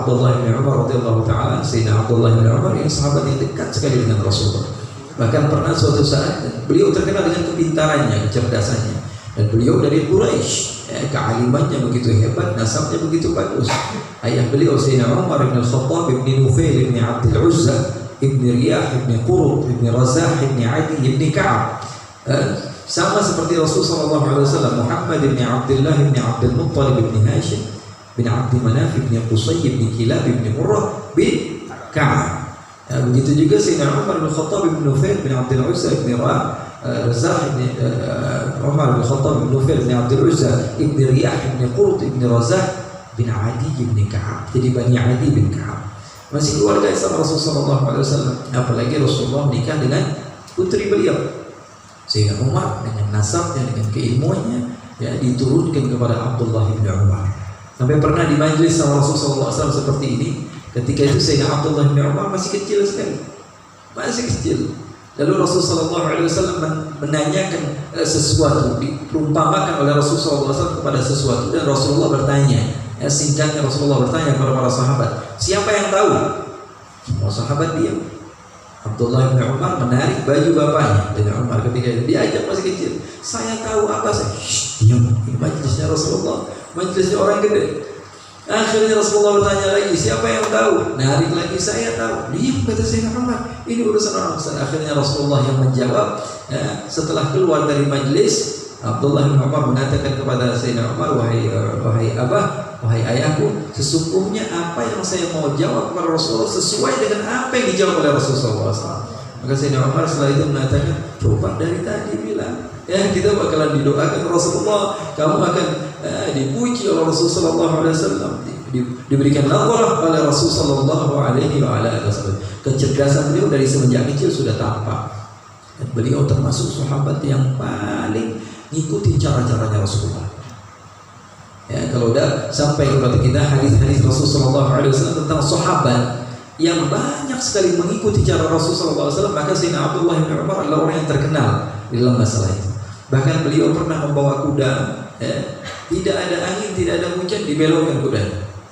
Abdullah bin Umar radhiyallahu taala, Sayyidina Abdullah bin Umar yang sahabat yang dekat sekali dengan Rasulullah. Bahkan pernah suatu saat beliau terkenal dengan kepintarannya, kecerdasannya, dan beliau dari Quraisy, kealimannya begitu hebat, nasabnya begitu bagus. Ayah beliau Sayyidina Umar bin Khattab bin Nufail bin Abdul Uzza bin Riyah bin Qurut bin Razah bin Adi bin Ka'ab, sama seperti Rasulullah SAW, Muhammad bin Abdullah bin Abdul Muttalib bin Hashim bin Abdi Manaf bin Qusay bin Kilab bin Murrah bin Ka'ab. Begitu juga Sayyidina Umar bin Khattab bin Nufail bin Abdul Uzza bin Razah bin Umar bin Khattab bin Nufail bin Abdul Uzza bin Riyah bin Qurut bin Razah bin Adi bin Ka'ab. Jadi Bani Adi bin Ka'ab masih keluarga sama Rasulullah SAW. Apalagi Rasulullah menikah dengan putri beliau Sayyidina Umar, dengan nasabnya, dengan keilmuannya, ya, diturunkan kepada Abdullah bin Umar. Sampai pernah di majlis sama Rasulullah SAW seperti ini. Ketika itu Sayyidina Abdullah bin Umar masih kecil sekali, masih kecil. Lalu Rasulullah SAW menanyakan sesuatu, diperumpamakan oleh Rasulullah SAW kepada sesuatu, dan Rasulullah bertanya, singkatnya Rasulullah bertanya kepada para sahabat, siapa yang tahu? Semua sahabat diam. Abdullah bin Umar menarik baju bapaknya dengan Umar ketika itu, diajak masih kecil. Saya tahu apa saya? Diam. Ini majlisnya Rasulullah, majlisnya orang gede. Akhirnya Rasulullah bertanya lagi, siapa yang tahu? Narik lagi, saya tahu. Diam, kata Sayyidina Umar, ini urusan orang besar. Akhirnya Rasulullah yang menjawab. Setelah keluar dari majlis, Abdullah bin Umar mengatakan kepada Sayyidina Umar, wahai abah, wahai ayahku, sesungguhnya apa yang saya mau jawab kepada Rasulullah sesuai dengan apa yang dijawab oleh Rasulullah SAW. Maka Sayyidina Umar setelah itu mengatakan, coba dari tadi bilang, ya, kita bakalan didoakan Rasulullah, kamu akan dipuji oleh Rasulullah SAW, diberikan nazarah oleh Rasulullah SAW. Kecerdasan beliau dari semenjak kecil sudah tampak, dan beliau termasuk sahabat yang paling ngikuti cara-caranya Rasulullah. Ya, kalau udah sampai kepada kita hadis-hadis Rasulullah SAW tentang sahabat yang banyak sekali mengikuti cara Rasulullah SAW, maka Sayyidina Abdullah bin Umar adalah orang yang terkenal di dalam masalah itu. Bahkan beliau pernah membawa kuda, ya, tidak ada angin, tidak ada hujan, dibelokkan kuda.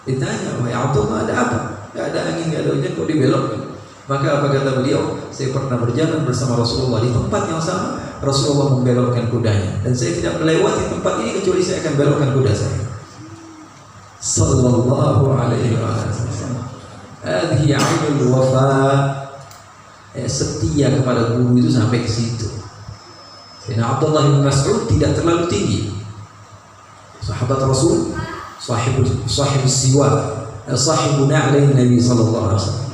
Ditanya, wahai Abdullah, ada apa? Tidak ada angin, tidak ada hujan, kok dibelokkan? Maka apa kata beliau? Saya pernah berjalan bersama Rasulullah di tempat yang sama, Rasulullah membelokkan kudanya, dan saya tidak melewati tempat ini kecuali saya akan belokkan kuda saya. Sallallahu alaihi wasallam. Hadhihi 'ainul wafa. Setia kepada guru itu sampai ke situ. Sayyidina Abdullah bin Mas'ud tidak terlalu tinggi. Sahabat Rasul, sahib siwak, sahibun na'lain Nabi sallallahu alaihi wasallam.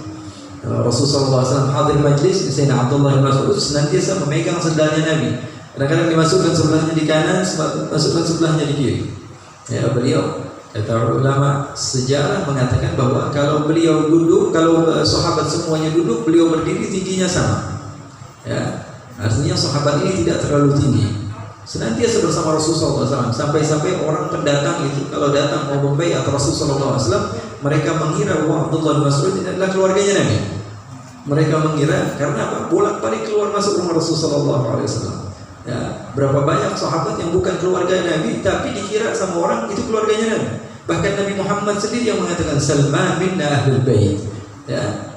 Rasulullah SAW hadir majlis, Sayyidina Abdullah bin Mas'ud senantiasa memegang sendalnya Nabi. Kadang-kadang dimasukkan sebelahnya di kanan, masukkan sebelahnya di kiri. Ya, beliau, kata ulama sejarah mengatakan bahwa kalau beliau duduk, kalau sahabat semuanya duduk, beliau berdiri tingginya sama. Ya, artinya sahabat ini tidak terlalu tinggi. Senantiasa bersama Rasulullah SAW, sampai-sampai orang pendatang itu kalau datang mau membaiat Rasulullah SAW, mereka mengira bahwa Abdullah bin Mas'ud ini adalah keluarganya Nabi. Mereka mengira karena apa? Bolak-balik keluar masuk rumah Rasulullah SAW. Ya, berapa banyak sahabat yang bukan keluarga Nabi tapi dikira sama orang itu keluarganya Nabi. Bahkan Nabi Muhammad sendiri yang mengatakan Salman minna ahlul bait. Ya,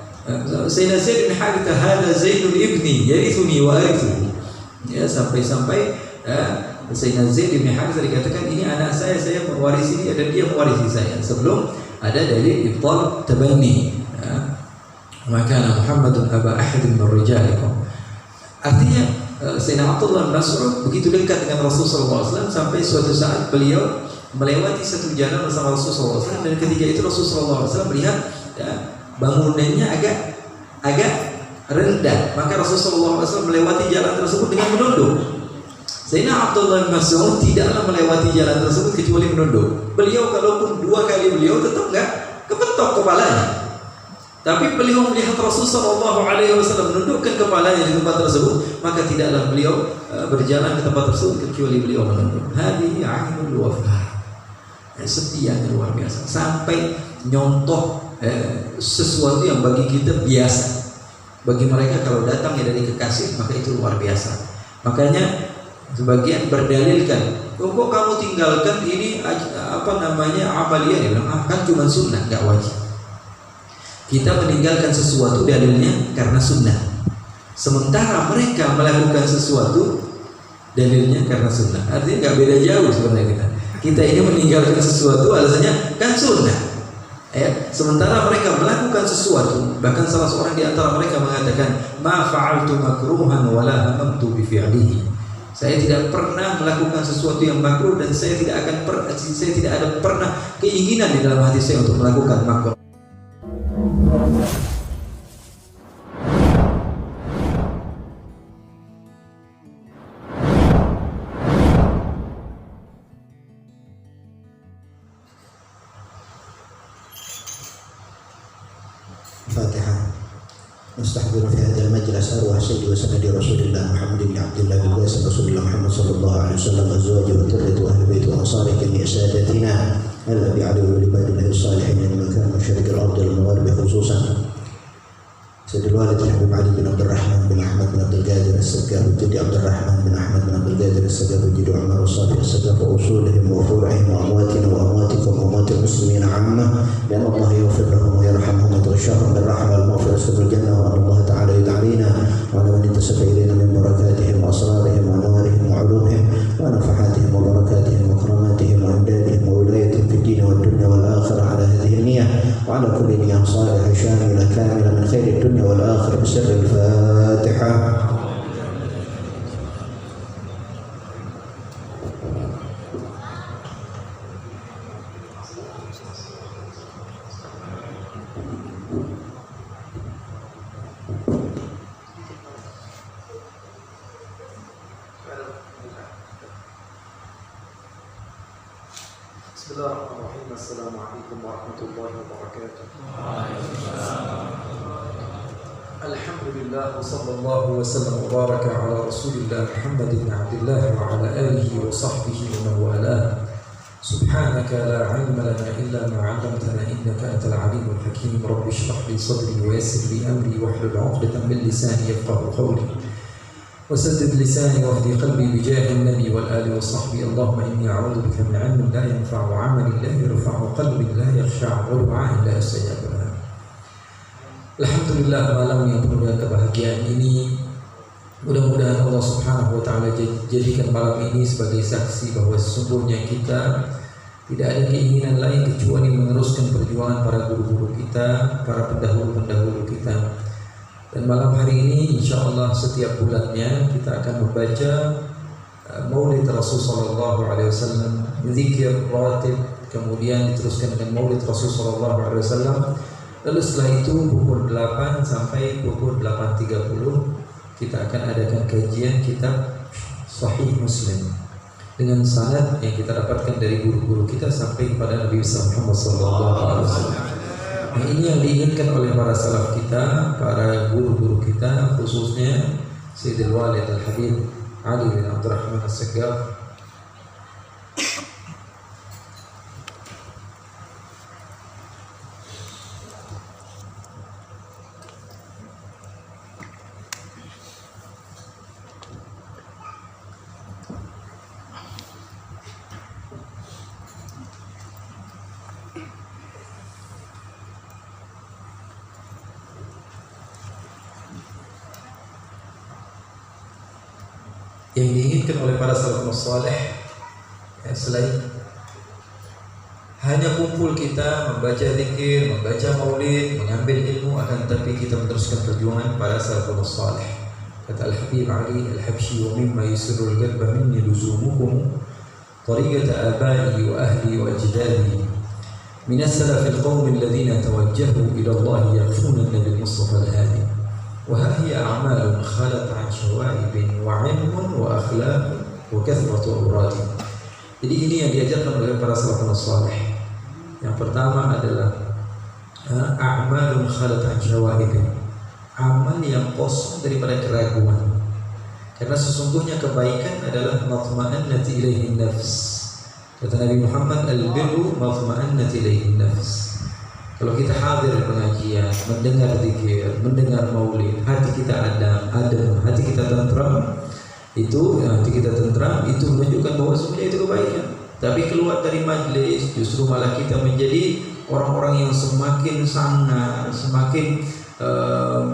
Sayyidina Zaid bin Harithah hadza Zaidul ibni yarithuni wa arithu. Ya, sampai-sampai Sayyidina Zaid bin Harithah dikatakan ini anak saya mewarisi dia dan dia mewarisi saya. Sebelum ada dalil ibtal tabanni. Ya. Maka Muhammadun aba ahadin min rijalikum. Artinya Sayyidina Abdullah bin Mas'ud begitu dekat dengan Rasulullah SAW sampai suatu saat beliau melewati satu jalan bersama Rasulullah SAW, dan ketika itu Rasulullah SAW melihat ya, bangunannya agak rendah, maka Rasulullah SAW melewati jalan tersebut dengan menunduk. Sayyidina Abdullah bin Mas'ud tidaklah melewati jalan tersebut kecuali menunduk. Beliau kalaupun dua kali beliau tetap enggak kepetok kepalanya. Tapi beliau melihat Rasulullah SAW menundukkan kepalanya di tempat tersebut, maka tidaklah beliau berjalan ke tempat tersebut kecuali beliau menunduk. Hadhihi 'ainul wafa. Setianya luar biasa, sampai nyontoh sesuatu yang bagi kita biasa, bagi mereka kalau datangnya dari kekasih maka itu luar biasa. Makanya sebagian berdalilkan, kok kamu tinggalkan ini amaliyah? Dia bilang, kan cuma sunnah, nggak wajib. Kita meninggalkan sesuatu dalilnya karena sunnah. Sementara mereka melakukan sesuatu dalilnya karena sunnah. Artinya nggak beda jauh sebenarnya kita. Kita ini meninggalkan sesuatu alasannya kan sunnah. Ya, sementara mereka melakukan sesuatu, bahkan salah seorang di antara mereka mengatakan, "Ma fa'altu makruhan wa la hamamtu bi fi'lihi." Saya tidak pernah melakukan sesuatu yang makruh dan saya tidak ada pernah keinginan di dalam hati saya untuk melakukan makruh. الفاتحة. نستحضر في هذا المجلس أرواح سيد وسند رسول الله محمد بن عبد الله بن قاسم رسول الله محمد صلى الله عليه وسلم أزواجه وذريته وأهل بيته وأنصاره جميع سادتنا الذي عليه ولعباد الله الصالحين من مكان مشارق الأرض والمغارب خصوصا سيد الوالد الحبيب علي بن عبد الرحمن بن أحمد بن عبد القادر السقاف وجدي عبد الرحمن بن أحمد بن عبد القادر السقاف وجدي عمر الصافي السقاف وأصولهم وفروعهم وأمواتنا وأمواتكم وأموات المسلمين عامة لأن الله يغفر لهم ويرحمهم ويتغشاهم بالرحمة والمغفرة ويسكن الجنة وأن الله تعالى يدعينا وعلى من انتسب إلينا من بركاتهم وأسرارهم وأنوارهم وعلومهم ونفحاتهم وبركاتهم وكراماتهم وإمدادهم وولايتهم في الدين والدنيا والآخرة على هذه النية وعلى كل نية صالحة شاملة كاملة من خير الدنيا والآخرة بسر الفاتحة. Bismillahirrahmanirrahim. Assalamualaikum warahmatullahi wabarakatuh. Alhamdulillah wa sallallahu wa sallam wa baraka ala rasulillah Muhammad ibn Abdullah wa ala alihi wa sahbihi wa man walah. Subhanaka la ilma lana illa ma 'allamtana innaka antal alimul hakim. Rabbi shrah li sadri wa yassir li amri wahlul 'uqdatam min lisani yafqahu qawli. وسدد لساني واهدي قلبي بجاه النبي والآل وصحبه. اللهم إني أعوذ بك من علم لا ينفع وعمل لا يرفع وقلب لا يخشع ودعاء لا يستجاب له. Alhamdulillah, malam yang penuh dengan kebahagiaan ini, mudah-mudahan Allah Subhanahu wa Ta'ala jadikan malam ini sebagai saksi bahwa sesungguhnya kita tidak ada keinginan lain kecuali meneruskan perjuangan para guru-guru kita, para pendahulu-pendahulu kita. Dan malam hari ini insya Allah setiap bulannya kita akan membaca Maulid Rasul Sallallahu Alaihi Wasallam, zikir ratib, kemudian diteruskan dengan Maulid Rasul Sallallahu Alaihi Wasallam. Lalu setelah itu pukul 8 sampai pukul 8.30 kita akan adakan kajian kitab Sahih Muslim dengan sanad yang kita dapatkan dari guru-guru kita sampai kepada Nabi Muhammad Sallallahu Alaihi Wasallam. Nah, ini yang diinginkan oleh para salaf kita, para guru-guru kita, khususnya Sayyidul Walid Al-Habib Ali bin Abdurrahman As-Saqaf. Yang diinginkan oleh para salafus saleh ya, selain hanya kumpul kita membaca zikir, membaca maulid, mengambil ilmu, akan tapi kita meneruskan perjuangan para salafus saleh. Kata Al-Habib Ali Al-Habsyi, wa mimma yusirrul qalba minni luzumukum tariqata abai wa ahli wa ajdadi min as-salaf al-qawm alladhina tawajjahu ila Allah yakhshuna an-nabiy Mustafa al-hadi. وهي أعمال خلت عن شوائب وعلم وأخلاق وكثرة أوراد. Jadi ini yang diajarkan oleh para salafus saleh. Yang pertama adalah a'malun khalat an syawaib, amal yang kosong daripada keraguan. Karena sesungguhnya kebaikan adalah matma'annati ilaihi nafs. Kata Nabi Muhammad, al-birru matma'annati ilaihi nafs. Kalau kita hadir pengajian, mendengar zikir, mendengar maulid, hati kita adem, hati kita tentram, itu menunjukkan bahwa sebenarnya itu kebaikan. Tapi keluar dari majlis justru malah kita menjadi orang-orang yang semakin sangar, semakin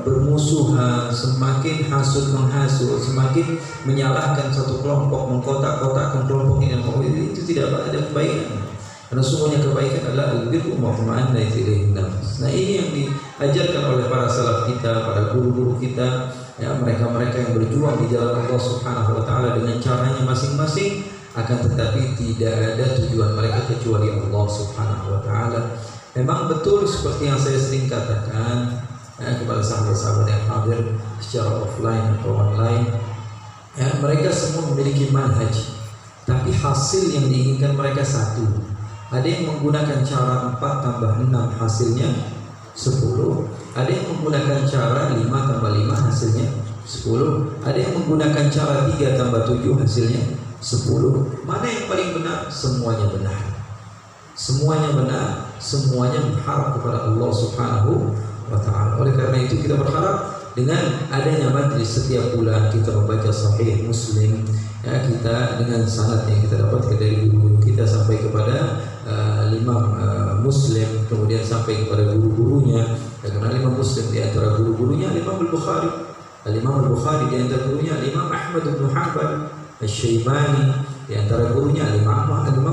bermusuhan, semakin hasud menghasut, semakin menyalahkan satu kelompok, mengkotak-kotakkan kelompok ini, itu tidak ada kebaikan. Karena sungguhnya kebaikan adalah al-birru ma'rufan ilaihi nafs. Nah, ini yang diajarkan oleh para salaf kita, para guru-guru kita, ya, mereka-mereka yang berjuang di jalan Allah Subhanahu wa taala dengan caranya masing-masing, akan tetapi tidak ada tujuan mereka kecuali Allah Subhanahu wa taala. Memang betul seperti yang saya sering katakan, ya, kepada sahabat-sahabat yang hadir secara offline atau online, ya, mereka semua memiliki manhaj, tapi hasil yang diinginkan mereka satu. Ada yang menggunakan cara 4 tambah 6 hasilnya 10, ada yang menggunakan cara 5 tambah 5 hasilnya 10, ada yang menggunakan cara 3 tambah 7 hasilnya 10. Mana yang paling benar? Semuanya benar. Semuanya benar, semuanya berharap kepada Allah Subhanahu wa ta'ala. Oleh karena itu kita berharap dengan adanya majlis setiap bulan kita membaca Sahih Muslim, ya, kita dengan sanad yang kita dapatkan dari guru kita sampai kepada Imam Muslim, kemudian sampai kepada guru-gurunya. Ya, karena Imam Muslim di antara guru-gurunya Imam Al-Bukhari, Imam Al-Bukhari di antara gurunya Imam Ahmad bin Hanbal Asy-Syaibani, di antara gurunya Imam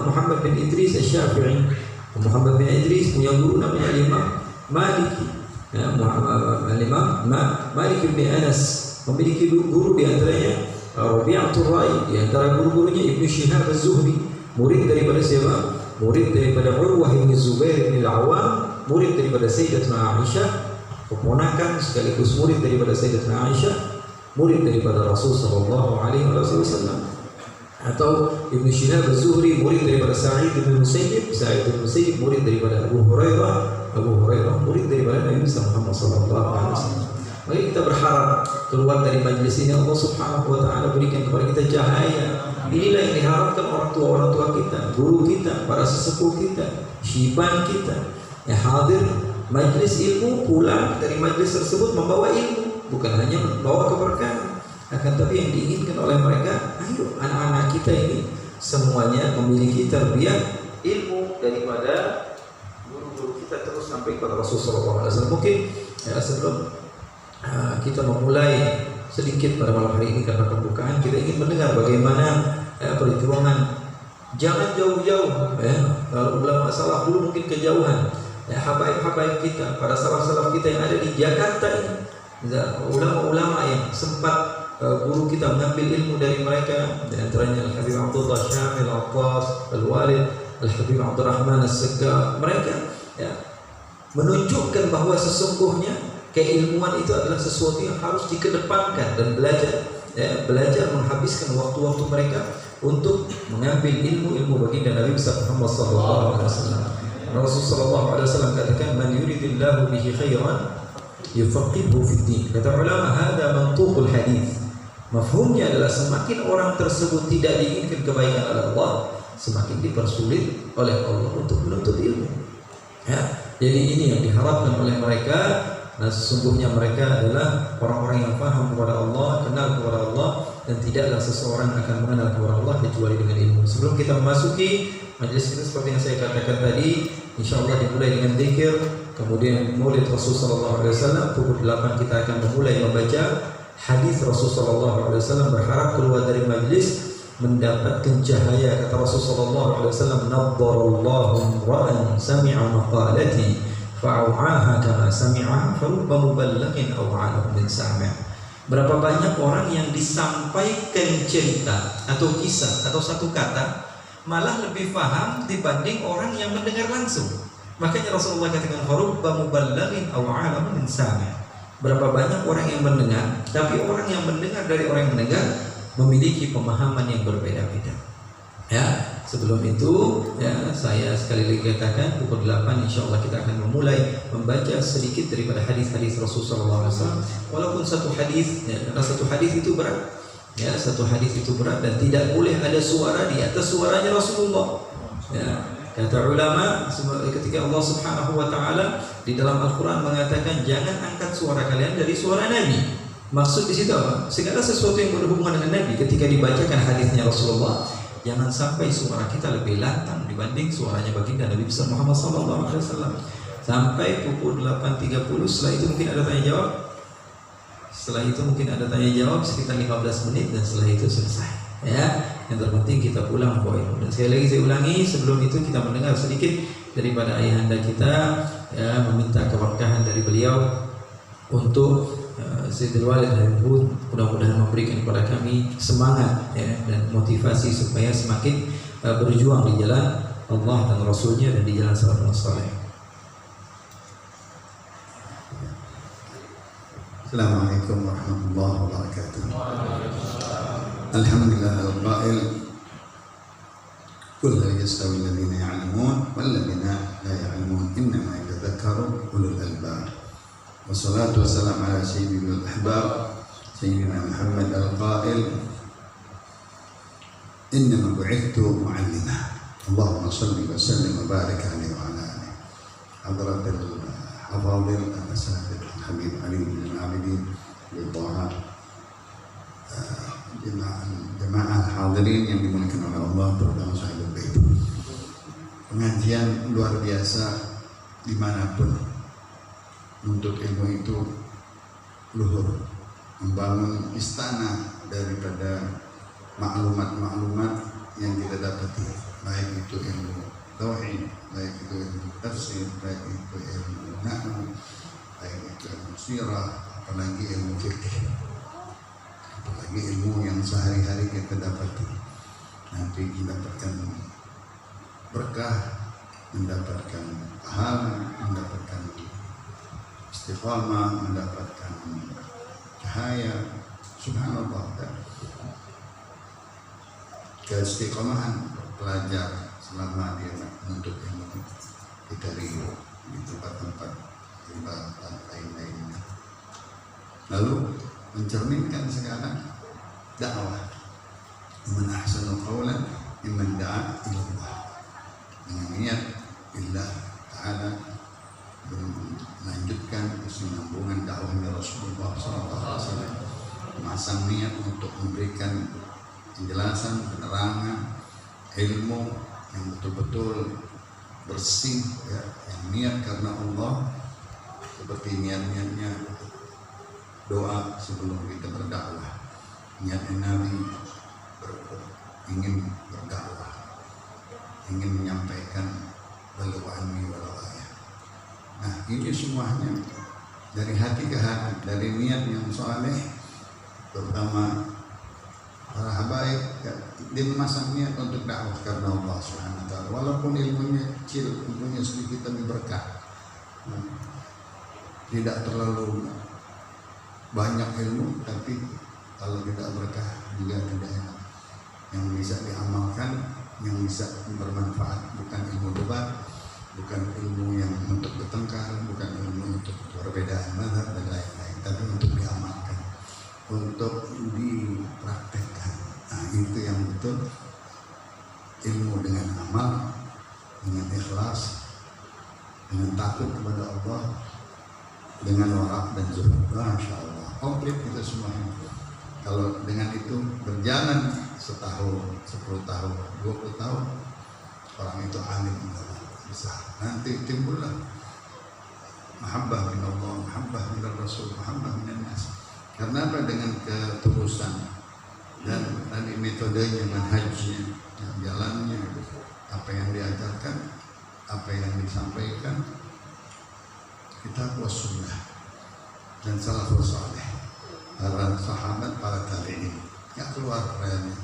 Muhammad bin Idris Asy-Syafi'i. Muhammad bin Idris punya guru namanya Imam Maliki, ya, Imam Malik bin Anas memiliki guru di antaranya Rabi'atul Ra'i, di antara guru-gurunya Ibnu Syihab Az-Zuhri, murid daripada siapa? Murid daripada Urwah bin Zubair bin Al-Awwam, murid daripada Sayyidatuna Aisyah, keponakan sekaligus murid daripada Sayyidatuna Aisyah, murid daripada Rasul sallallahu alaihi wasallam. Atau Ibnu Syihab Az-Zuhri murid daripada Sa'id bin Musayyib, Sa'id bin Musayyib murid daripada Abu Hurairah murid daripada Nabi Muhammad sallallahu alaihi wasallam. Mari kita berharap keluar dari majlis ini Allah Subhanahu wa taala berikan kepada kita cahaya. Inilah yang diharapkan orang tua kita, guru kita, para sesepuh kita, syiban kita. Ya, hadir majlis ilmu, pulang dari majlis tersebut membawa ilmu, bukan hanya membawa keberkahan. Akan tapi yang diinginkan oleh mereka, ayo anak-anak kita ini semuanya memiliki tarbiyah ilmu daripada guru-guru kita terus sampai kepada Rasulullah SAW. Mungkin ya, sebelum kita memulai sedikit pada malam hari ini karena pembukaan, kita ingin mendengar bagaimana perjuangan. Jangan jauh-jauh, ya. Kalau ulama salaf dulu mungkin kejauhan, ya, habaib-habaib kita, para salaf-salaf kita yang ada di Jakarta ini, ulama-ulama yang sempat guru kita mengambil ilmu dari mereka, di antaranya Al-Habib Abdullah Syamil Al-Abbas Al-Walid, Al-Habib Abdurrahman As-Segaf. Mereka ya, menunjukkan bahwa sesungguhnya keilmuan itu adalah sesuatu yang harus dikedepankan dan belajar menghabiskan waktu-waktu mereka untuk mengambil ilmu-ilmu baginda Nabi Muhammad sallallahu alaihi wasallam. Rasulullah sallallahu alaihi wasallam katakan, "Man yuridillahu bihi khairan yufaqihuhu fid din." Kata ulama, hada mantuqul hadis. Mafhumnya adalah semakin orang tersebut tidak diinginkan kebaikan oleh Allah, semakin dipersulit oleh Allah untuk menuntut ilmu. Ya, jadi ini yang diharapkan oleh mereka. Nah, sesungguhnya mereka adalah orang-orang yang paham kepada Allah, kenal kepada Allah, dan tidaklah seseorang akan mengenal kepada Allah kecuali dengan ilmu. Sebelum kita memasuki majelis kita seperti yang saya katakan tadi, insyaallah dimulai dengan zikir, kemudian maulid Rasul sallallahu alaihi wasallam. Pukul 8 kita akan memulai membaca hadis Rasul sallallahu alaihi wasallam, berharap keluar dari majelis mendapatkan cahaya. Kata Rasul sallallahu alaihi wasallam, "Naddarallahu ra'an sami'a maqalati fa'au'aha kama sami'aha farubba muballighin aw'alahu min sami'." Berapa banyak orang yang disampaikan cerita atau kisah atau satu kata malah lebih paham dibanding orang yang mendengar langsung. Makanya Rasulullah katakan, farubba muballighin aw'alahu min sami'. Berapa banyak orang yang mendengar, tapi orang yang mendengar dari orang yang mendengar memiliki pemahaman yang berbeda-beda. Ya, sebelum itu ya, saya sekali lagi katakan pukul 8 insyaallah kita akan memulai membaca sedikit daripada hadis-hadis Rasulullah SAW. Walaupun satu hadis, ya, karena satu hadis itu berat, ya, satu hadis itu berat dan tidak boleh ada suara di atas suaranya Rasulullah. Ya, kata ulama, ketika Allah Subhanahu wa taala di dalam Al-Qur'an mengatakan jangan angkat suara kalian dari suara Nabi. Maksud di situ apa? Segala sesuatu yang berhubungan dengan Nabi ketika dibacakan hadisnya Rasulullah, jangan sampai suara kita lebih lantang dibanding suaranya baginda Nabi besar Muhammad SAW. Sampai pukul 8.30. Setelah itu mungkin ada tanya jawab. Sekitar 15 menit dan setelah itu selesai. Ya, yang terpenting kita pulang poin. Dan sekali lagi saya ulangi, sebelum itu kita mendengar sedikit daripada ayahanda kita, ya, meminta keberkahan dari beliau untuk Sayyidul Walid Habibur, mudah-mudahan memberikan kepada kami semangat, ya, dan motivasi supaya semakin berjuang di jalan Allah dan Rasulnya dan di jalan salafus saleh. Assalamualaikum warahmatullahi wabarakatuh. Alhamdulillah al-qail qul hal yastawi alladhina ya'lamun wal ladhina la ya'lamun innama yatadhakkaru ulul albab. Wassalatu wassalamu ala sayyidil ahbab sayyidina Muhammad al-qail innama bu'ithtu mu'allima. Allahumma salli wa sallim wa barik alaihi wa ala alihi. Hadratul hafadhil al-asatidh Habib Ali bin Abidin bin Taha, jemaah hadirin yang dimuliakan oleh Allah, terutama sahabat bait. Pengajian luar biasa dimanapun, untuk ilmu itu luhur, membangun istana daripada maklumat-maklumat yang kita dapati, baik itu ilmu tauhid, baik itu ilmu tafsir, baik itu ilmu nahwu, baik itu ilmu sirah, apalagi ilmu fikih, apalagi ilmu yang sehari-hari kita dapati. Nanti mendapatkan berkah, mendapatkan pahala, mendapatkan istiqamah, mendapatkan cahaya. Subhanallah, keistiqamahan pelajar selama dia menuntut ilmu kita di tempat-tempat lain-lainnya. Lalu mencerminkan sekarang dakwah. Man ahsanu qawlan mimman da'a ila Allah. Dengan niat billah ta'ala melanjutkan kesinambungan dakwahnya Rasulullah SAW, memasang niat untuk memberikan penjelasan, penerangan, ilmu yang betul-betul bersih, ya, yang niat karena Allah, seperti niat-niatnya doa sebelum kita berdakwah, niatnya Nabi ingin berdakwah, ingin menyampaikan walau anni walau ayah. Nah, ini semuanya dari hati ke hati, dari niat yang saleh, terutama para habaib, ya, dia memasang niat untuk dakwah karena Allah Subhanahu wa taala. Walaupun ilmunya kecil, ilmunya sedikit tapi berkah. Tidak terlalu banyak ilmu, tapi kalau tidak berkah juga tidak enak. Yang bisa diamalkan, yang bisa bermanfaat, bukan ilmu debat, bukan ilmu yang untuk bertengkar, bukan ilmu untuk perbedaan mazhab dan lain-lain, tapi untuk diamalkan, untuk dipraktekkan. Nah, itu yang betul ilmu dengan amal, dengan ikhlas, dengan takut kepada Allah, dengan warak dan zuhud. Masya Allah, komplit kita semuanya. Kalau dengan itu berjalan setahun, 10 tahun, 20 tahun, orang itu alim besar. Nanti timbullah mahabbah min Allah, mahabbah min Rasul, mahabbah min nas. Karena apa? Dengan ketulusan dan tadi metodenya, manhajnya, jalannya, apa yang diajarkan, apa yang disampaikan, kitab was sunnah dan salafus saleh, para sahabat, para tabi'in, nggak keluar realnya,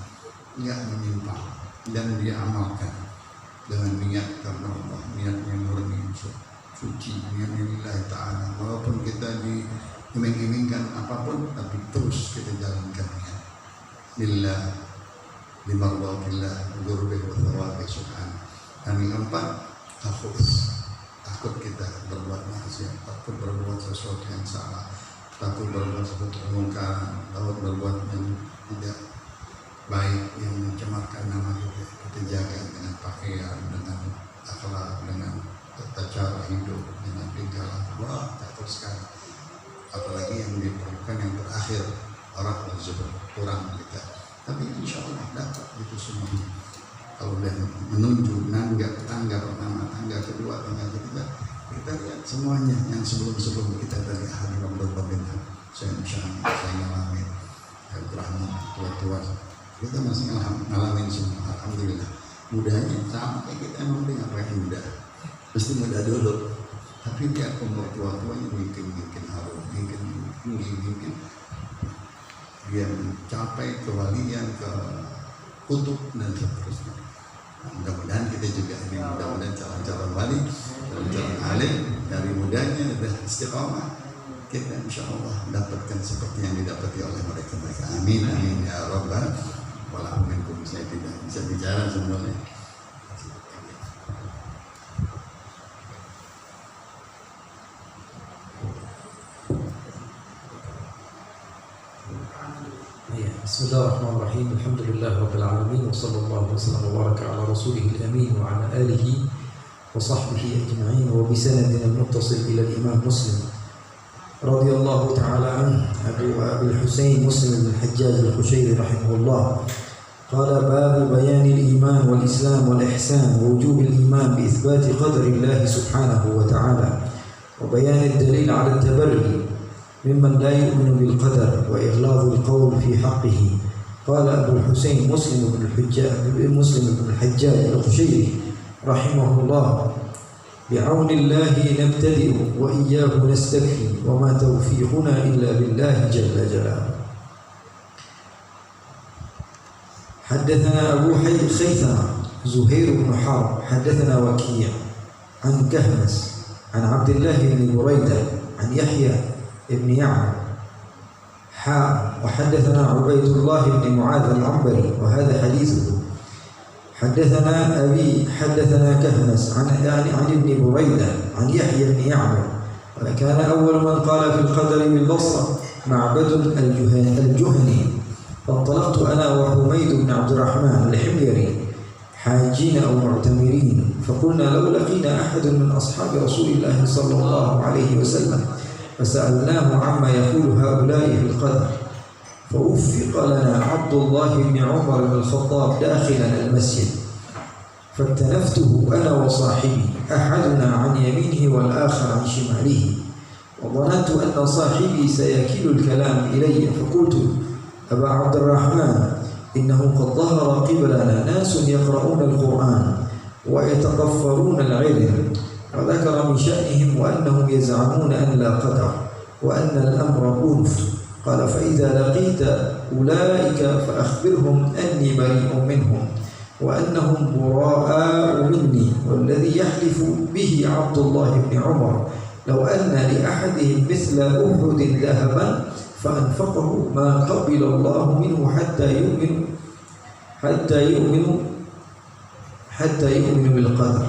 nggak menyimpang, dan dia amalkan dengan niat karena Allah, niatnya murni, suci, niatnya lillahi ta'ala. Walaupun kita diiming-imingkan apapun, tapi terus kita jalankan niat lillah, limardatillah, dzurrihi wa thawabi subhanahu. Dan yang keempat, takut kita berbuat maksiat, takut berbuat sesuatu yang salah, takut berbuat sesuatu yang mungkar, takut berbuat yang tidak baik, yang mencemarkan nama kita. Kita jaga dengan pakaian, dengan akhlak, dengan tata cara hidup, dengan tingkah laku. Wah, takut sekali. Apalagi yang diperlukan yang terakhir, orang zuhud, kurang kita. Tapi insya Allah dapat itu semuanya. Kalau dia menunjuk tangga pertama, tangga kedua, tangga ketiga, kita lihat semuanya yang sebelum kita dari hari Ramadan pemerintah. Saya ngalamin, Rahman, tua-tua, kita masih ngalamin semua. Alhamdulillah. Mudanya sama kayak kita, emang dia ngapain muda, mesti muda dulu. Tapi dia umur tua-tuanya bikin harum, bikin dia mencapai kewalian, ke kutub dan seterusnya. Nah, mudah-mudahan kita juga ini, mudah-mudahan calon-calon wali, calon-calon alim dari mudanya dan istiqamah, kita insya Allah dapatkan seperti yang didapati oleh mereka. Amin, amin ya Rabbal alamin. Saya tidak bisa bicara sebenarnya. Bismillahirrahmanirrahim. Alhamdulillahirabbil alamin wa sallallahu wasallam wa baraka ala rasulihil amin wa ala alihi wa sahbihi ajma'in wa bi sanadina muttasil ila al-Imam Muslim radhiyallahu ta'ala an Abu Husain Muslim bin Hajjaj al-Qushayri rahimahullah. Qala bab bayan al-iman wal islam wal ihsan wa wujub al-iman bi ithbat qadri Allah subhanahu wa ta'ala wa bayan ad-dalil ala at-tabarri ممن لا يؤمن بالقدر وإغلاظ القول في حقه. قال أبو الحسين مسلم بن الحجاج القشيري رحمه الله بعون الله نبتدئ وإياه نستكفي وما توفيقنا إلا بالله جل جلاله. حدثنا أبو خيثمة زهير بن حرب حدثنا وكيع عن كهمس عن عبد الله بن بريدة عن يحيى ابن يعمر وحدثنا عبيد الله بن معاذ العنبري وهذا حديثه. حدثنا أبي حدثنا كهمس عن ابن بريدة عن يحيى بن يعمر وكان أول من قال في القدر بالبصرة معبد الجهني. فانطلقت أنا وحميد بن عبد الرحمن الحميري حاجين أو معتمرين فقلنا لو لقينا أحد من أصحاب رسول الله صلى الله عليه وسلم فسألناه عما يقول هؤلاء في القدر فوفق لنا عبد الله بن عمر بن الخطاب داخلا المسجد فاكتنفته أنا وصاحبي أحدنا عن يمينه والآخر عن شماله وظننت أن صاحبي سيكل الكلام إلي فقلت أبا عبد الرحمن إنه قد ظهر قبلنا ناس يقرؤون القرآن ويتقفرون العلم وذكر من شأنهم وأنهم يزعمون أن لا قدر وأن الأمر أنف. قال فإذا لقيت أولئك فأخبرهم أني بريء منهم وأنهم براء مني والذي يحلف به عبد الله بن عمر لو أن لأحدهم مثل أحد ذهبا فأنفقه ما قبل الله منه حتى يؤمن بالقدر.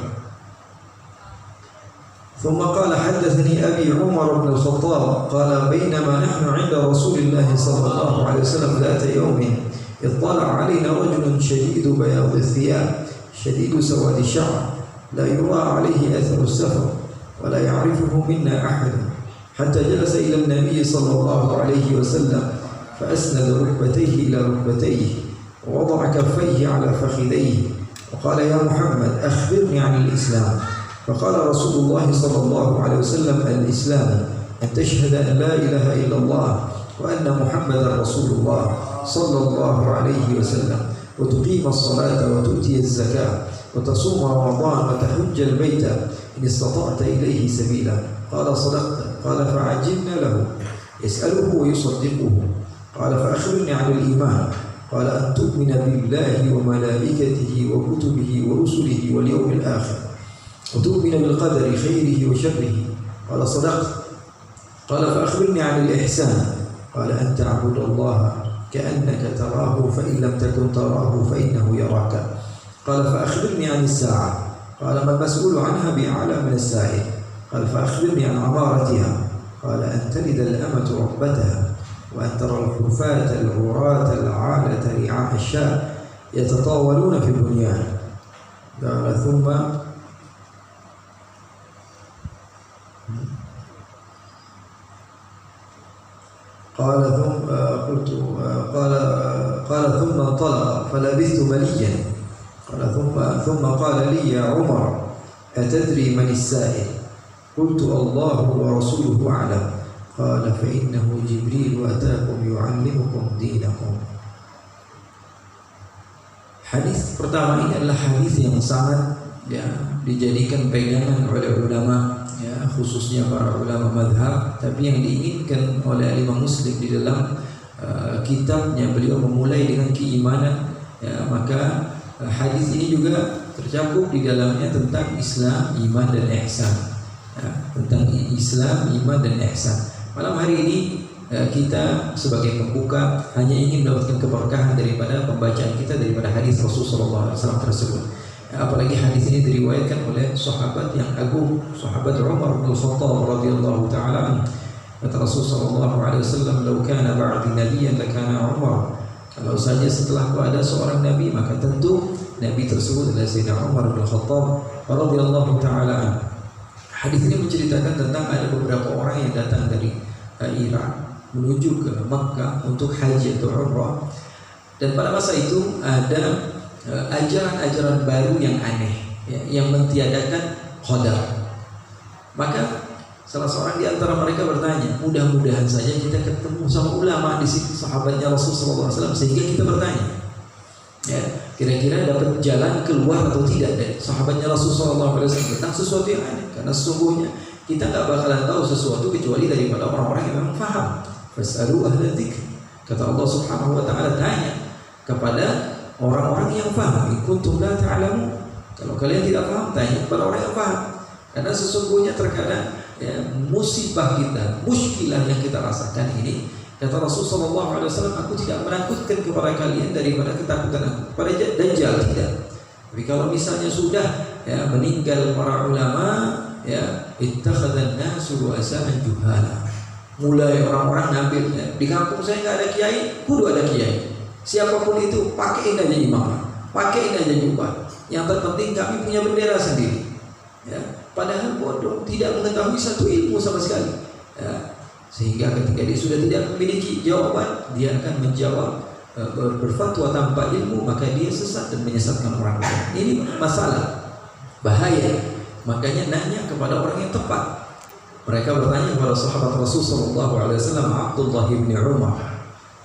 ثم قال حدثني أبي عمر بن الخطاب قال بينما نحن عند رسول الله صلى الله عليه وسلم ذات يوم اطلع علينا رجل شديد بياض الثياب شديد سواد الشعر لا يرى عليه أثر السفر ولا يعرفه منا أحد حتى جلس إلى النبي صلى الله عليه وسلم فأسند ركبتيه إلى ركبتيه ووضع كفيه على فخذيه وقال يا محمد أخبرني عن الإسلام. فقال رسول الله صلى الله عليه وسلم الإسلام أن تشهد أن لا إله إلا الله وأن محمدا رسول الله صلى الله عليه وسلم وتقيم الصلاة وتؤتي الزكاة وتصوم رمضان وتحج البيت إن استطعت إليه سبيلا. قال صدقت. قال فعجبنا له يسأله ويصدقه. قال فأخبرني عن الإيمان. قال أن تؤمن بالله وملائكته وكتبه ورسله واليوم الآخر وتؤمن بالقدر خيره وشره. قال صدقت. قال فأخبرني عن الإحسان. قال أن تعبد الله كأنك تراه فإن لم تكن تراه فإنه يراك. قال فأخبرني عن الساعة. قال ما المسؤول عنها بأعلم من السائل. قال فأخبرني عن عمارتها. قال أن تلد الأمة ربتها وأن ترى الحفاة العراة العالة رعاء الشاة يتطاولون في البنيان. قال ثم قال ثم انطلق فلبثت مليا. ثم قال لي يا عمر أتدري من السائل قلت الله ورسوله أعلم قال فإنه جبريل أتاكم يعلمكم دينكم. Hadis pertama ini adalah hadis yang sangat dijadikan pegangan oleh ulama, khususnya para ulama madhab. Tapi yang diinginkan oleh Imam Muslim di dalam kitabnya, beliau memulai dengan keimanan, maka hadis ini juga tercakup di dalamnya tentang Islam, iman dan ihsan. Tentang Islam, iman dan ihsan. Malam hari ini kita sebagai pembuka hanya ingin mendapatkan keberkahan daripada pembacaan kita daripada hadis Rasulullah SAW tersebut. Apalagi hadis ini diriwayatkan oleh sahabat yang agung, sahabat Umar bin Khattab radhiyallahu taala. Kata Rasulullah SAW, "Lau kana ba'di nabiyyan lakana Umar." Kalau saja setelahku ada seorang nabi, maka tentu nabi tersebut adalah Sayyidina Umar bin Khattab radhiyallahu taala. Hadis ini menceritakan tentang ada beberapa orang yang datang dari Irak menuju ke Makkah untuk haji atau umrah, dan pada masa itu ada ajaran-ajaran baru yang aneh, yang mentiadakan qadar. Maka salah seorang di antara mereka bertanya, mudah-mudahan saja kita ketemu sama ulama di sini, sahabatnya Rasulullah SAW, sehingga kita bertanya, kira-kira dapat jalan keluar atau tidak dari sahabatnya Rasulullah SAW tentang sesuatu yang aneh. Karena sesungguhnya kita nggak bakalan tahu sesuatu kecuali daripada orang-orang yang memang faham. Fas'alu ahla dzikr. Kata Allah Subhanahu wa taala, tanya kepada orang-orang yang faham. In kuntum la ta'lamun. Kalau kalian tidak paham, tanya kepada orang yang paham. Karena sesungguhnya terkadang musibah kita, muskilah yang kita rasakan ini, kata Rasulullah SAW, aku tidak menakutkan kepada kalian daripada ketakutan aku kepada Dajjal, tidak. Tapi kalau misalnya sudah meninggal para ulama, ittakhadhan nasu ru'asa'an juhala. Mulai orang-orang ngambil, di kampung saya nggak ada kiai, kudu ada kiai. Siapapun itu, pakaiin aja imam, pakaiin aja jubah. Yang terpenting kami punya bendera sendiri. Padahal bodoh, tidak mengetahui satu ilmu sama sekali. Sehingga ketika dia sudah tidak memiliki jawaban, dia akan menjawab berfatwa tanpa ilmu, maka dia sesat dan menyesatkan orang lain. Ini masalah, bahaya. Makanya nanya kepada orang yang tepat. Mereka bertanya kepada sahabat Rasulullah SAW, Abdullah bin Umar.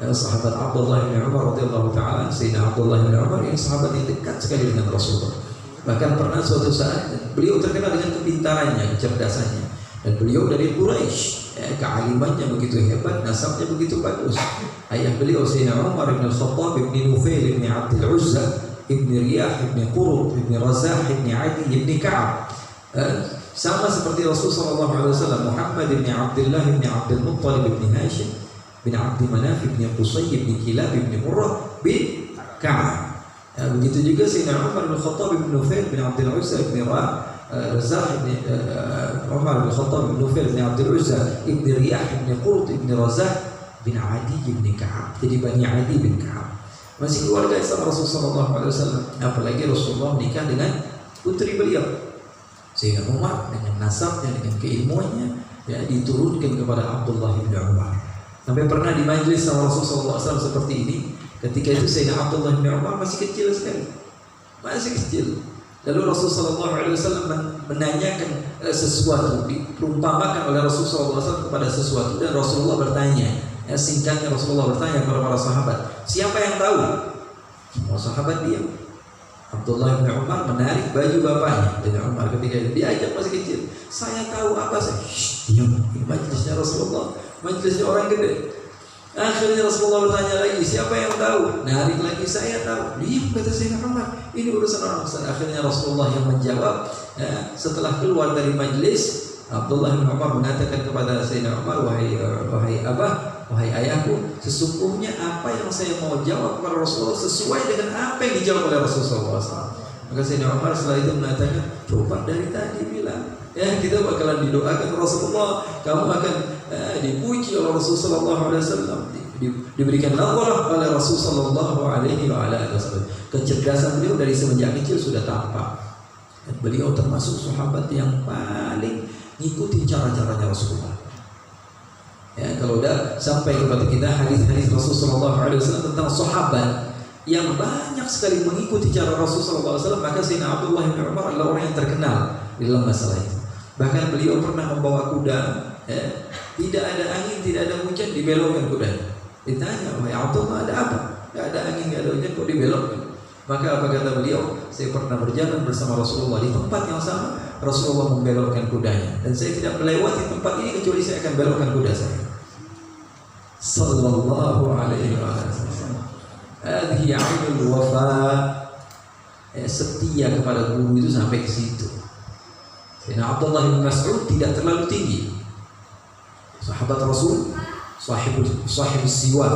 Sahabat Abdullah bin Umar radhiyallahu taala, Sayyidina Abdullah bin Umar yang sahabat yang dekat sekali dengan Rasulullah. Bahkan pernah suatu saat beliau terkenal dengan kepintarannya, kecerdasannya, dan beliau dari Quraisy. Kealimannya begitu hebat, nasabnya begitu bagus. Ayah beliau Sayyidina Umar bin Khattab bin Nufail bin Abdul Uzza bin Riyah bin Qurut bin Razah bin Adi bin Ka'ab. Sama seperti Rasulullah SAW, Muhammad bin Abdullah bin Abdul Muttalib bin Hashim bin Abdi Manaf bin Qusay bin Kilab bin Murrah bin Ka'ab. Begitu juga Sayyidina Umar bin Khattab bin Nufail bin Abdul Uzza bin Razah bin Umar bin Khattab bin Nufail bin Abdul Uzza bin Riyah bin Qurt bin Razah bin Adi bin Ka'ab. Jadi Bani Adi bin Ka'ab masih keluarga Islam Rasulullah SAW. Apalagi Rasulullah menikah dengan putri beliau. Sehingga Umar dengan nasabnya, dengan keilmuannya, diturunkan kepada Abdullah bin Umar. Sampai pernah di majlis sama Rasulullah SAW seperti ini. Ketika itu Sayyidina Abdullah bin Umar masih kecil sekali, masih kecil. Lalu Rasulullah SAW menanyakan sesuatu, diperumpamakan oleh Rasulullah SAW kepada sesuatu, dan Rasulullah bertanya. Singkatnya Rasulullah bertanya kepada para sahabat, siapa yang tahu? Semua sahabat diam. Abdullah bin Umar menarik baju bapaknya. Dan Umar ketika diajak masih kecil, saya tahu apa saya. Diam. Ini majlisnya Rasulullah, majlisnya orang gede. Akhirnya Rasulullah bertanya lagi, siapa yang tahu? Narik lagi, saya tahu. Diam, kata Sayyidina Umar, ini urusan orang besar. Akhirnya Rasulullah yang menjawab. Setelah keluar dari majlis, Abdullah bin Umar mengatakan kepada Sayyidina Umar, wahai abah, wahai ayahku, sesungguhnya apa yang saya mau jawab kepada Rasulullah sesuai dengan apa yang dijawab oleh Rasulullah SAW. Maka Sayyidina Umar setelah itu mengatakan, coba dari tadi bilang, kita bakalan didoakan Rasulullah, kamu akan dipuji oleh Rasulullah SAW, diberikan nazarah oleh Rasulullah SAW. Kecerdasan beliau dari semenjak kecil sudah tampak. Dan beliau termasuk sahabat yang paling ngikutin cara-caranya Rasulullah. Kalau udah sampai kepada kita hadis-hadis Rasulullah SAW tentang sahabat, yang banyak sekali mengikuti cara Rasulullah SAW, maka Sayyidina Abdullah bin Umar adalah orang yang terkenal di dalam masalah itu. Bahkan beliau pernah membawa kuda, tidak ada angin, tidak ada hujan, dibelokkan kuda. Ditanya, wahai Abdullah, ada apa? Tidak ada angin, tidak ada hujan, kok dibelokkan? Maka apa kata beliau? Saya pernah berjalan bersama Rasulullah di tempat yang sama, Rasulullah membelokkan kudanya, dan saya tidak melewati tempat ini kecuali saya akan belokkan kuda saya. Sallallahu alaihi wasallam. Hadhihi 'ainul wafa. Setia kepada guru itu sampai ke situ. Sayyidina Abdullah bin Mas'ud tidak terlalu tinggi. Sahabat Rasul, sahibus siwak,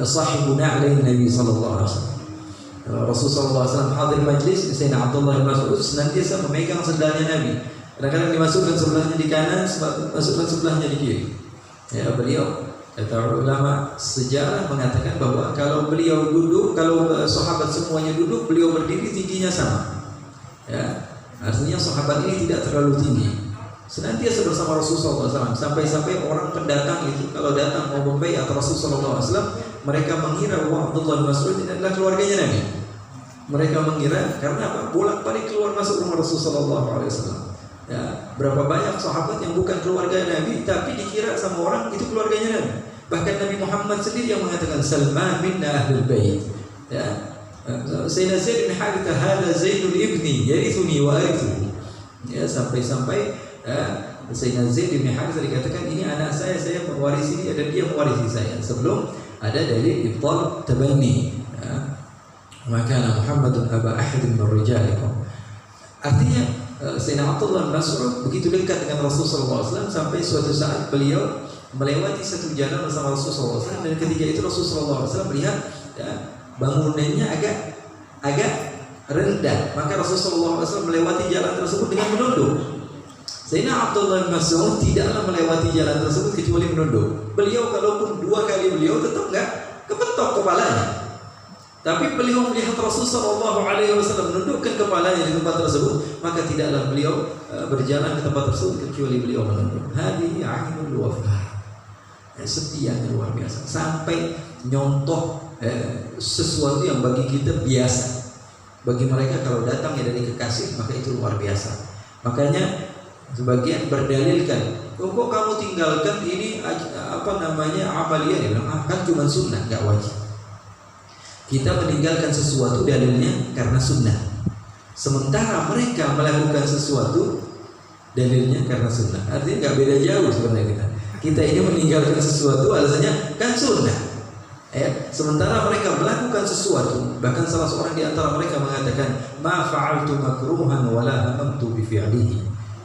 sahibu na'lain Nabi sallallahu alaihi wasallam. Rasul sallallahu alaihi wasallam hadir majlis, Sayyidina Abdullah bin Mas'ud senantiasa memegang sendalnya Nabi. Kadang-kadang dimasukkan sebelahnya di kanan, masukkan sebelahnya di kiri. Ya, beliau, kata ulama sejarah mengatakan bahwa kalau beliau duduk, kalau sahabat semuanya duduk, beliau berdiri tingginya sama. Ya, artinya sahabat ini tidak terlalu tinggi. Senantiasa bersama Rasulullah SAW, sampai-sampai orang pendatang itu kalau datang mau membaiat Rasulullah SAW, mereka mengira bahwa Abdullah bin Mas'ud ini adalah keluarganya Nabi. Mereka mengira karena apa? Bolak-balik keluar masuk rumah Rasulullah SAW. Ya, berapa banyak sahabat yang bukan keluarga Nabi tapi dikira sama orang itu keluarganya Nabi. Bahkan Nabi Muhammad sendiri yang mengatakan Salman minna ahlul bait. Ya, Sayyidina Zaid bin Harithah hadza Zaidul ibni yarithuni wa arithu. Ya, sampai-sampai Sayyidina Zaid bin Harithah dikatakan ini anak saya mewarisi dia dan dia mewarisi saya. Sebelum ada dalil ibtal tabanni. Ya. Maka Muhammadun aba ahadin min rijalikum. Artinya Sayyidina Abdullah bin Mas'ud begitu dekat dengan Rasulullah SAW sampai suatu saat beliau melewati satu jalan bersama Rasulullah SAW, dan ketika itu Rasulullah SAW melihat ya, bangunannya agak rendah, maka Rasulullah SAW melewati jalan tersebut dengan menunduk. Sayyidina Abdullah bin Mas'ud tidaklah melewati jalan tersebut kecuali menunduk. Beliau kalaupun 2 kali beliau tetap enggak kepentok kepalanya. Tapi beliau melihat Rasulullah SAW menundukkan kepalanya di tempat tersebut, maka tidaklah beliau berjalan ke tempat tersebut kecuali beliau menunduk. Hadhihi 'ainul wafa. Setianya luar biasa, sampai nyontoh sesuatu yang bagi kita biasa. Bagi mereka kalau datangnya dari kekasih, maka itu luar biasa. Makanya sebagian berdalilkan, kok kamu tinggalkan ini amaliyah? Dia bilang, kan cuma sunnah, nggak wajib. Kita meninggalkan sesuatu dalilnya karena sunnah, sementara mereka melakukan sesuatu dalilnya karena sunnah. Artinya nggak beda jauh sebenarnya kita ini meninggalkan sesuatu alasannya kan sunnah. Sementara mereka melakukan sesuatu, bahkan salah seorang di antara mereka mengatakan, ma fa'altu makruhan wala hamamtu bi fi'lihi.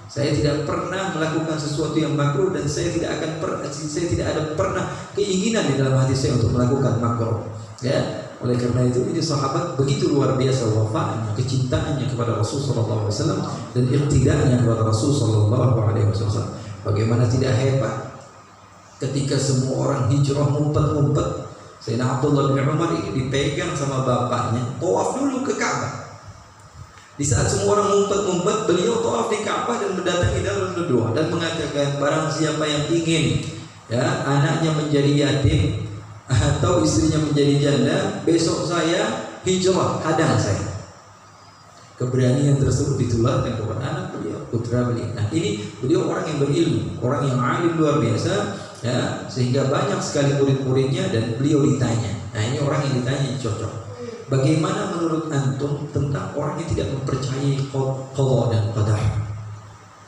Saya tidak pernah melakukan sesuatu yang makruh dan saya tidak ada pernah keinginan di dalam hati saya untuk melakukan makruh. Ya. Oleh karena itu ini sahabat begitu luar biasa wafa'nya, kecintaannya kepada Rasulullah SAW dan iktidanya kepada Rasulullah SAW. Bagaimana tidak hebat ketika semua orang hijrah ngumpet-ngumpet, Sayyidina Abdullah bin Umar ini dipegang sama bapaknya, tawaf dulu ke Ka'bah. Di saat semua orang ngumpet-ngumpet, beliau tawaf di Ka'bah dan mendatangi dalam berdoa dan mengatakan, barang siapa yang ingin ya anaknya menjadi yatim atau istrinya menjadi janda, besok saya hijrah, hadang saya. Keberanian tersebut ditularkan kepada anak beliau, putra beliau. Nah, ini beliau orang yang berilmu, orang yang alim luar biasa, ya, sehingga banyak sekali murid-muridnya dan beliau ditanya. Nah, ini orang yang ditanya cocok. Bagaimana menurut antum tentang orang yang tidak mempercayai qada dan qadar?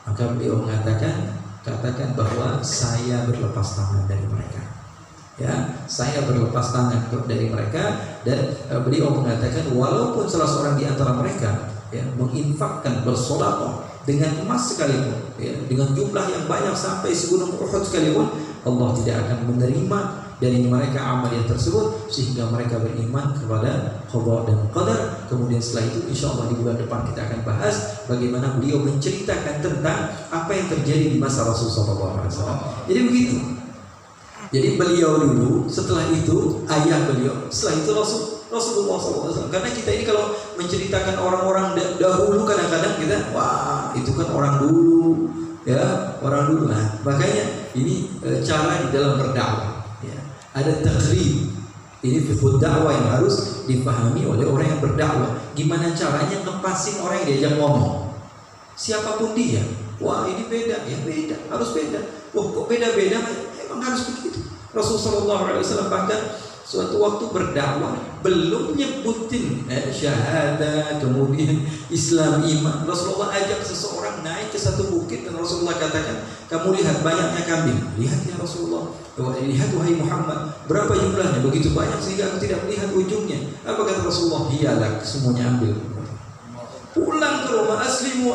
Maka beliau mengatakan, katakan bahwa saya berlepas tangan dari mereka. Ya, saya berlepas tangan dari mereka, dan beliau mengatakan walaupun salah seorang di antara mereka ya, menginfakkan bersedekah dengan emas sekalipun, ya, dengan jumlah yang banyak sampai segunung Uhud sekalipun, Allah tidak akan menerima dari mereka amal yang tersebut sehingga mereka beriman kepada qada dan qadar. Kemudian setelah itu insyaallah di bulan depan kita akan bahas bagaimana beliau menceritakan tentang apa yang terjadi di masa Rasulullah SAW. Jadi begitu. Jadi beliau dulu, setelah itu ayah beliau, setelah itu Rasulullah SAW. Karena kita ini kalau menceritakan orang-orang dahulu kadang-kadang kita, wah itu kan orang dulu, ya orang dulu. Nah, makanya ini cara di dalam berdakwah. Ya. Ada takhrib, Ini fiqh dakwah yang harus dipahami oleh orang yang berdakwah. Gimana caranya ngepasin orang yang diajak ngomong, siapapun dia. Wah ini beda, ya beda, harus beda. Wah kok beda-beda? Emang harus begitu. Rasulullah SAW bahkan suatu waktu berdakwah belum nyebutin syahadat, kemudian Islam, iman. Rasulullah ajak seseorang naik ke satu bukit dan Rasulullah katakan, kamu lihat banyaknya kambing. Lihat ya Rasulullah. Lihat wahai Muhammad, berapa jumlahnya? Begitu banyak sehingga aku tidak melihat ujungnya. Apa kata Rasulullah? Iyalah, semuanya ambil. Pulang ke rumah, aslimu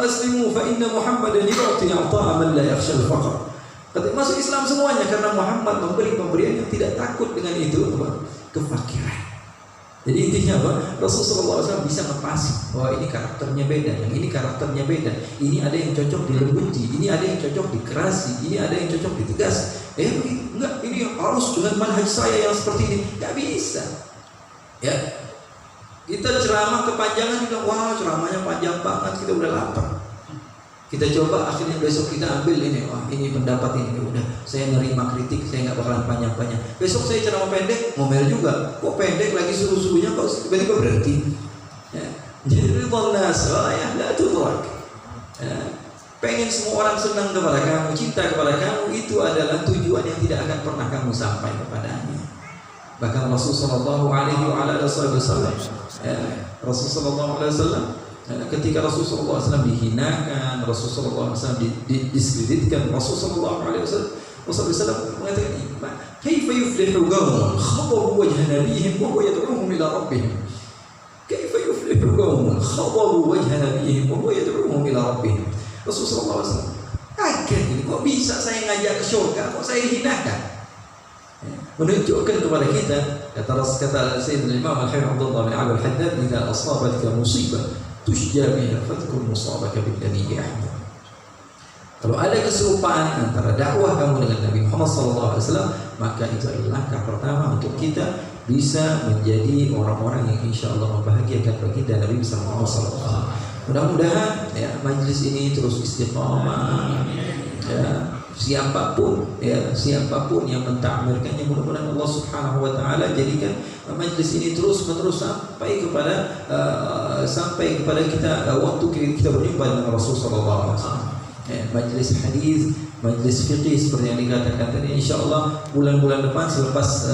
fa inna Muhammadan yu'ti ata'a man la yakhsha al-faqr. Kata masuk Islam semuanya karena Muhammad memberi pemberian yang tidak takut dengan itu kefakiran. Jadi intinya apa? Rasulullah SAW bisa ngepasi bahwa ini karakternya beda, yang ini karakternya beda. Ini ada yang cocok dilembuti, ini ada yang cocok dikerasi, ini ada yang cocok ditegas. Enggak, ini harus dengan manhaj saya yang seperti ini. Enggak bisa. Ya. Kita ceramah kepanjangan juga, wah ceramahnya panjang banget, kita udah lapar. Kita coba akhirnya besok kita ambil ini, wah ini pendapat ini, udah saya nerima kritik, saya nggak bakalan panjang-panjang. Besok saya ceramah pendek, ngomel juga, kok pendek lagi suruh-suruhnya kok tiba-tiba berhenti. Ya. Jadi ridwan nas, ya nggak tudrak. Pengen semua orang senang kepada kamu, cinta kepada kamu, itu adalah tujuan yang tidak akan pernah kamu sampai kepadanya. Bahkan Rasulullah SAW, ketika Rasulullah SAW dihinakan, Rasulullah SAW diskreditkan, Rasulullah SAW mengatakan, "Kaifa yuflihu qaumun khadabu wajha nabiyihim wa huwa yad'uhum ila rabbihim?" Kaifa yuflihu qaumun khadabu wajha nabiyihim wa huwa yad'uhum ila rabbihim. Rasulullah SAW, kaget ini, kok bisa saya ngajak ke surga, kok saya dihinakan? Menunjukkan kepada kita, kata Sayyidina Imam Al-Hafiz Abdullah bin Abi Al-Haddad, "Idza asabatka musibah tujja biha fadhkur musabaka bil Nabi Ahmad." Kalau ada keserupaan antara dakwah kamu dengan Nabi Muhammad SAW, maka itu adalah langkah pertama untuk kita bisa menjadi orang-orang yang insya Allah membahagiakan baginda Nabi Muhammad SAW. Mudah-mudahan ya majlis ini terus istiqamah. Ya, siapapun yang mentakmirkannya, mudah-mudahan Allah Subhanahu wa taala jadikan majlis ini terus-menerus sampai kepada kita waktu kita berjumpa dengan Rasul sallallahu alaihi wasallam. Majlis hadis, majlis fiqih seperti yang dikatakan tadi, insyaallah bulan-bulan depan selepas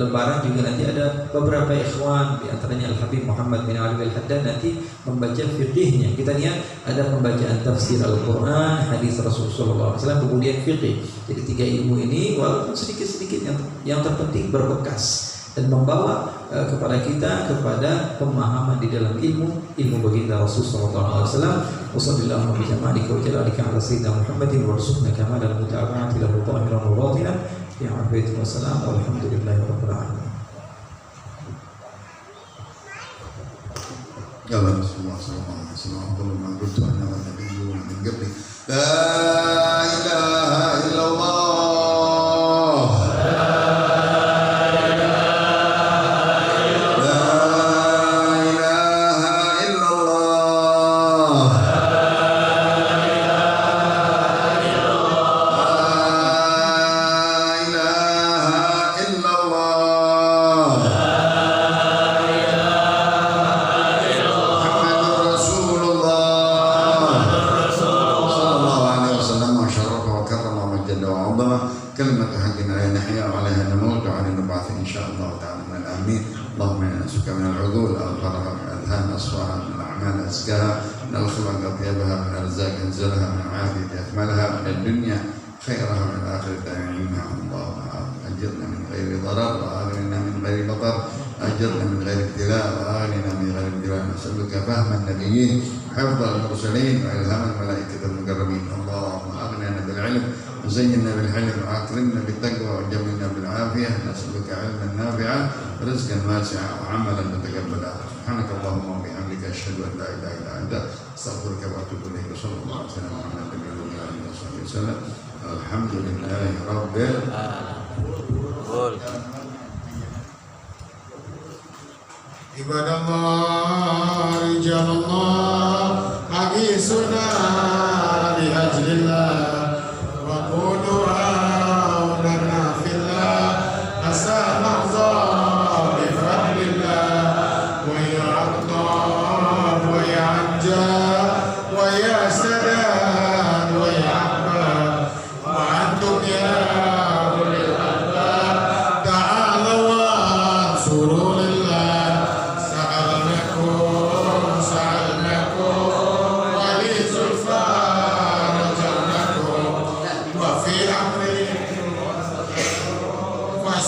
lebaran juga nanti ada beberapa ikhwan, di antaranya Al-Habib Muhammad bin Ali Al-Haddad nanti membaca fiqihnya. Kita lihat ada pembacaan tafsir Al-Quran, hadis Rasulullah SAW, kemudian fiqih. Jadi 3 ilmu ini walaupun sedikit-sedikit yang terpenting berbekas dan membawa kepada kita kepada pemahaman di dalam ilmu baginda Rasulullah SAW. Wassallallahu bi jamalika wa jalalika ala sayyidina Muhammadin warzuqna kamalan mutaba'ati lahu dhahiran wa batinan ya abid wassalam walhamdulillahi rabbil alamin. Ya Allah, sallallahu alaihi wasallam. La ilaha illallah. الدنيا خيرها من الآخرة نعيمها اللهم أجرنا من غير ضرر وأغننا من غير بطر أجرنا من غير ابتلاء وأغننا من غير ابتلاء نسألك فهم النبيين حفظ المرسلين وإلهام الملائكة المقربين اللهم أغننا بالعلم وزينا بالحلم وأكرمنا بالتقوى وجملنا بالعافية نسألك علما نافعا ورزقا واسعا وعملا متقبلا سبحانك اللهم وبحمدك أشهد أن لا إله إلا أنت أستغفرك وأتوب إليك صلى الله عليه وسلم محمد نبي الله وصحبه وسلم الحمد لله رب العالمين. عباد الله رجال الله أغيثنا بأجل الله وقولوا لنا في الله أسأل الله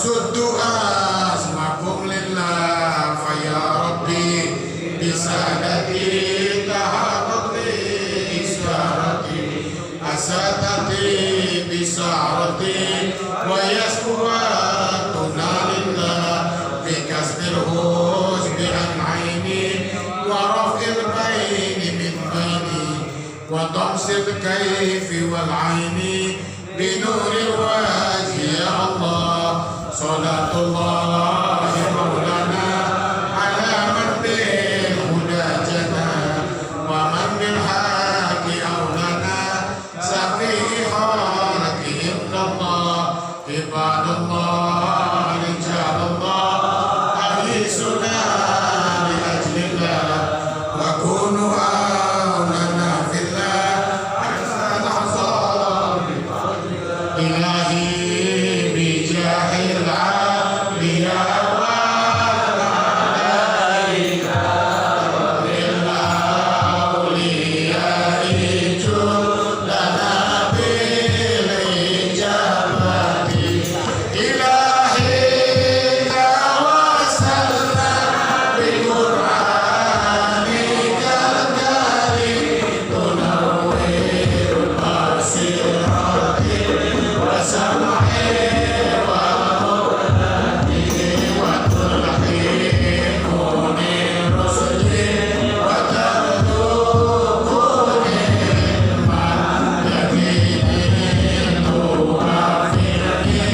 wasuddu'a asmakum lillah fa ya rabbi bisadati tahaqqi isarati asatati bisarati wa yasbu'atuna lillah bikasbil husbi an aini wa raf'il baini min baini wa tamsil kayfi wal aini binuril wajhi ya Allah salatullahi maulana ala man bil huda jana wa man bil haqi aulana safi haraki illallah ibadallah rijalullah ahisuna li ajlillah wa kunu aulana fillah ahsan ahsan ilahi bijahil anbiya wal malaika lil awliya judana bil ijabati ilahi tawassalna bi qur'anikal karim tunawwirul basirati wa sam'i wa muradi wa tulhimuni rusli wa tarzuquni ilman yakini tuwaffiqni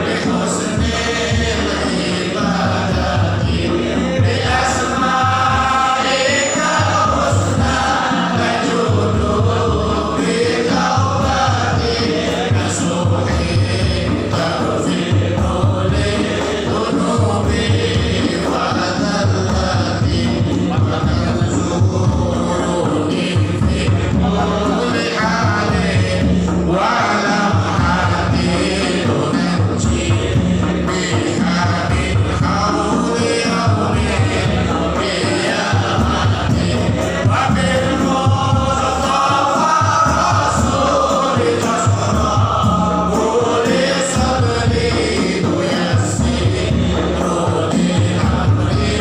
bi husnil ibadati bi asma'ika husna tajudu bi taubati nasuhi taghfiru li dunubi wa adallati wa tanzuruni fi kulli halin wa lam hadidu nanji biha min hawli yawmin qiyamati wa bil mustafa rasuli tasra quli sabli tuyassiru li amri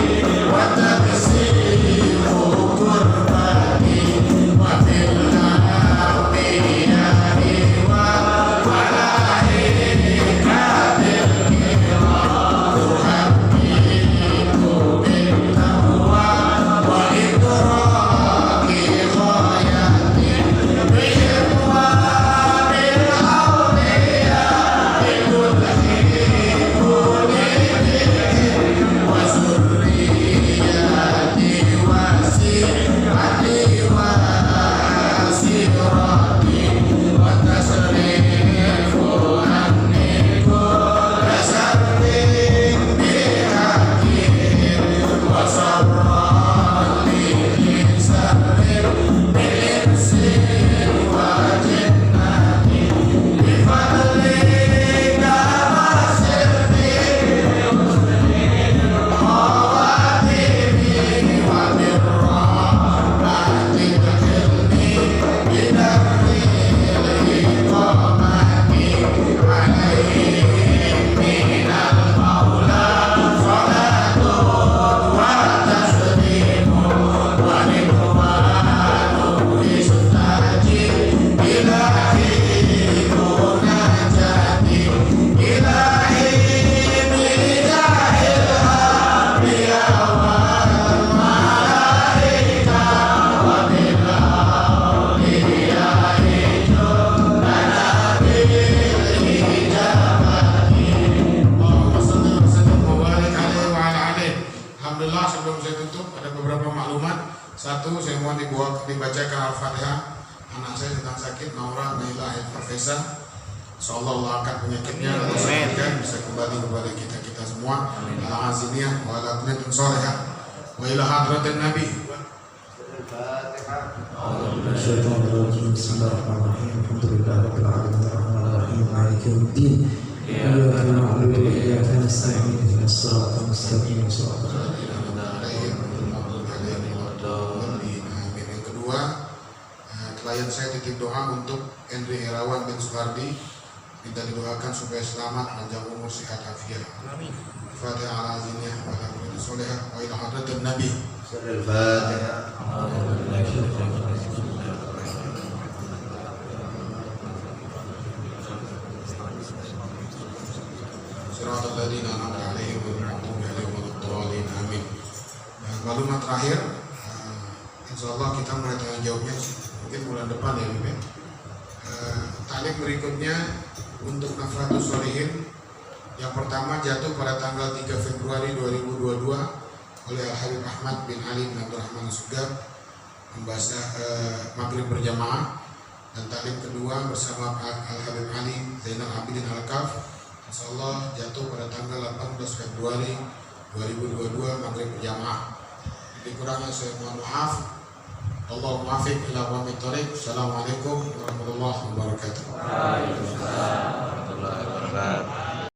wa taksiru kurbati wa bil anbiya'i wa malaika bil kiram tuhabbitu bil taqwa wa idraki ghayati bihim wa bil awliya bikudhibuni wa zurriyati wasi'ati wa asirati wa tasrifu anni kulla sharrin bihaqqin wa sarran min sharrin bil insi wa jinnati bi fadlika masirni khawatimi wa birrahmati adkhilni bi darril iqamati alaihim minal maula salatun wa taslimun wa ridwanu istajib ilahi munajati ilahi bijahil anbiya wal malaika wa bil awliya judana bil ijabati Allahumma salli wa sallim wa barik alaihi wa ala alihi. Alhamdulillah, sebelum saya tutup ada beberapa maklumat. Satu, saya mohon dibacakan Al-Fatihah. Anak saya sedang sakit, Naura Naila Farfesa. Insyaallah Allah akan penyakitnya dan sembuhkan, bisa kembali kepada kita semua. Al-azimiyah wa ala kunatin solehah wa ila hadratin Nabi. Bismillahirrahmanirrahim. Bismillahirrahmanirrahim. Alhamdulillahirabbil alamin arrahmanir rahim maliki yaumiddin. Iyyaka na'budu wa iyyaka nasta'in ihdinas siratal mustaqim siratal Yang kedua, klien saya titip doa untuk Henry Herawan bin Sukardi minta didoakan supaya selamat, panjang umur, sehat afiat. Fatihah ala ziniyah wa ala kulli solehah wa ila hadratin Nabi. Al-Fatihah. Siratal ladzina an'amta 'alaihim ghairil maghdubi 'alaihim waladdallin. Amin. Maklumat terakhir, insyaallah kita mulai tanya jawabnya mungkin bulan depan ya, Bib. Taklim berikutnya untuk Nafratus Sholihin yang pertama jatuh pada tanggal 3 Februari 2022 oleh Al-Habib Ahmad bin Ali bin Abdurrahman As-Sugab, membahas maghrib berjamaah, dan taklim kedua bersama Al-Habib Ali Zainal Abidin Al-Kaf insyaallah jatuh pada tanggal 18 Februari 2022 maghrib berjamaah. Dikurangnya saya mohon maaf. Allahumma afiq ila aqwamit thoriq. Assalamualaikum warahmatullahi wabarakatuh.